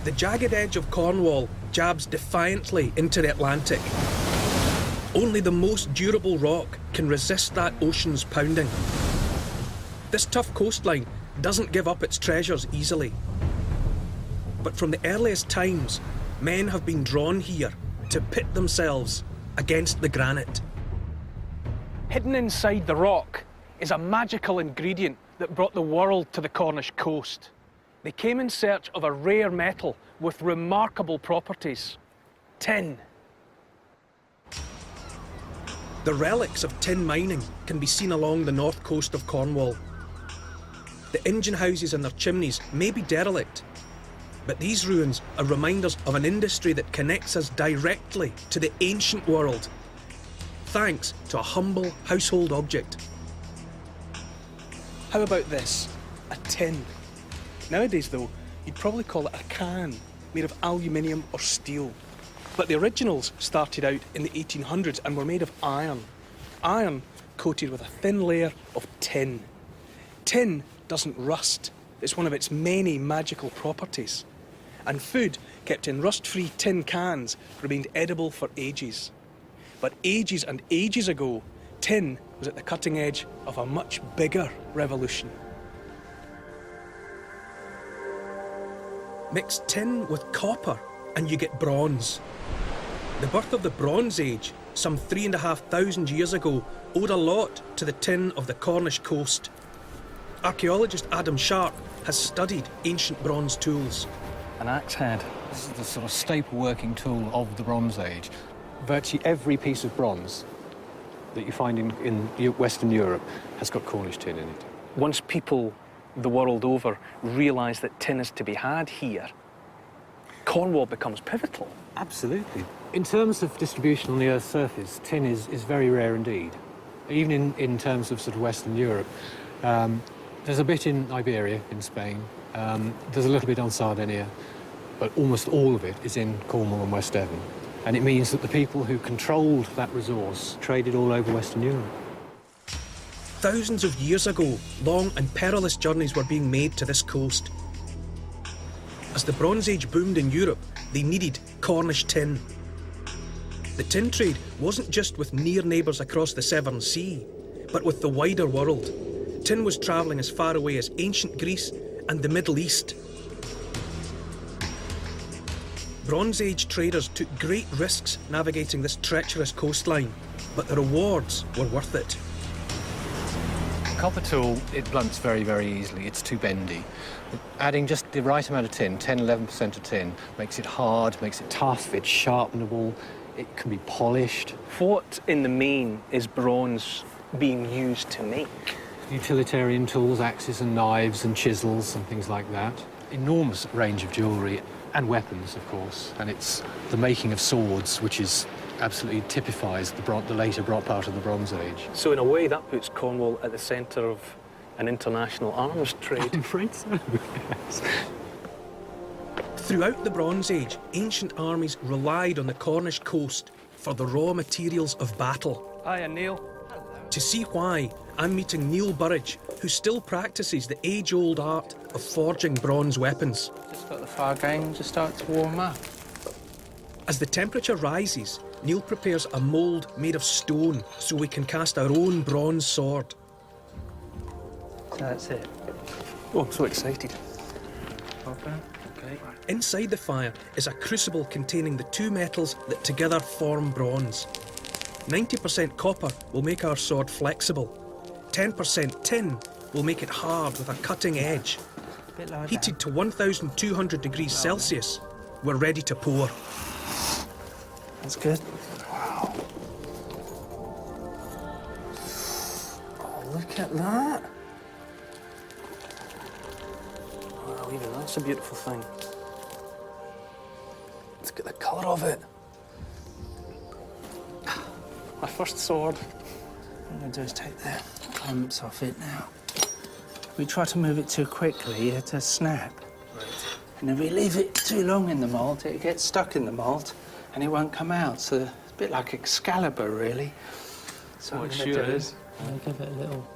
The jagged edge of Cornwall jabs defiantly into the Atlantic. Only the most durable rock can resist that ocean's pounding. This tough coastline doesn't give up its treasures easily. But from the earliest times, men have been drawn here to pit themselves against the granite. Hidden inside the rock is a magical ingredient that brought the world to the Cornish coast. They came in search of a rare metal with remarkable properties: tin. The relics of tin mining can be seen along the north coast of Cornwall. The engine houses and their chimneys may be derelict, but these ruins are reminders of an industry that connects us directly to the ancient world, thanks to a humble household object. How about this? A tin. Nowadays, though, you'd probably call it a can, made of aluminium or steel. But the originals started out in the 1800s and were made of iron. Iron coated with a thin layer of tin. Tin doesn't rust. It's one of its many magical properties. And food kept in rust-free tin cans remained edible for ages. But ages and ages ago, tin was at the cutting edge of a much bigger revolution. Mix tin with copper and you get bronze. The birth of the Bronze Age, some 3,500 years ago, owed a lot to the tin of the Cornish coast. Archaeologist Adam Sharp has studied ancient bronze tools. An axe head. This is the sort of staple working tool of the Bronze Age. Virtually every piece of bronze that you find in Western Europe has got Cornish tin in it. Once people the world over realise that tin is to be had here, Cornwall becomes pivotal. Absolutely. In terms of distribution on the Earth's surface, tin is very rare indeed. Even in terms of sort of Western Europe. There's a bit in Iberia, in Spain. There's a little bit on Sardinia, but almost all of it is in Cornwall and West Devon. And it means that the people who controlled that resource traded all over Western Europe. Thousands of years ago, long and perilous journeys were being made to this coast. As the Bronze Age boomed in Europe, they needed Cornish tin. The tin trade wasn't just with near neighbours across the Severn Sea, but with the wider world. Tin was travelling as far away as ancient Greece and the Middle East. Bronze Age traders took great risks navigating this treacherous coastline, but the rewards were worth it. The copper tool, it blunts very, very easily. It's too bendy. Adding just the right amount of tin, 10–11% of tin, makes it hard, makes it tough, it's sharpenable, it can be polished. What, in the main, is bronze being used to make? Utilitarian tools, axes and knives and chisels and things like that. Enormous range of jewellery and weapons, of course. And it's the making of swords, which is absolutely typifies the later part of the Bronze Age. So in a way, that puts Cornwall at the centre of an international arms trade. I'm afraid so, yes. Throughout the Bronze Age, ancient armies relied on the Cornish coast for the raw materials of battle. Hiya, Neil. To see why, I'm meeting Neil Burridge, who still practices the age-old art of forging bronze weapons. Just got the fire going, just start to warm up. As the temperature rises, Neil prepares a mould made of stone so we can cast our own bronze sword. So that's it. Oh, I'm so excited. Okay. Inside the fire is a crucible containing the two metals that together form bronze. 90% copper will make our sword flexible. 10% tin will make it hard with a cutting edge. Heated to 1,200 degrees Celsius, we're ready to pour. That's good. Wow. Oh, look at that. Wow, even that's a beautiful thing. Look at the colour of it. My first sword. What I'm going to do is take the clamps off it now. We try to move it too quickly, it'll snap. Right. And if we leave it too long in the mould, it gets stuck in the mould and it won't come out. So it's a bit like Excalibur, really. So Well, what it I'm sure going to do is. I'm going to give it a little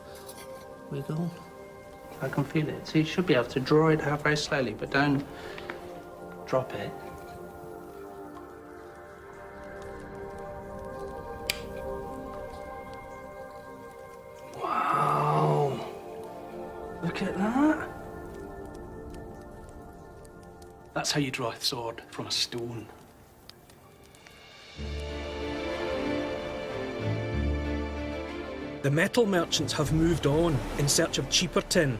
wiggle. I can feel it. So you should be able to draw it out very slowly, but don't drop it. Wow! Look at that. That's how you draw a sword from a stone. The metal merchants have moved on in search of cheaper tin,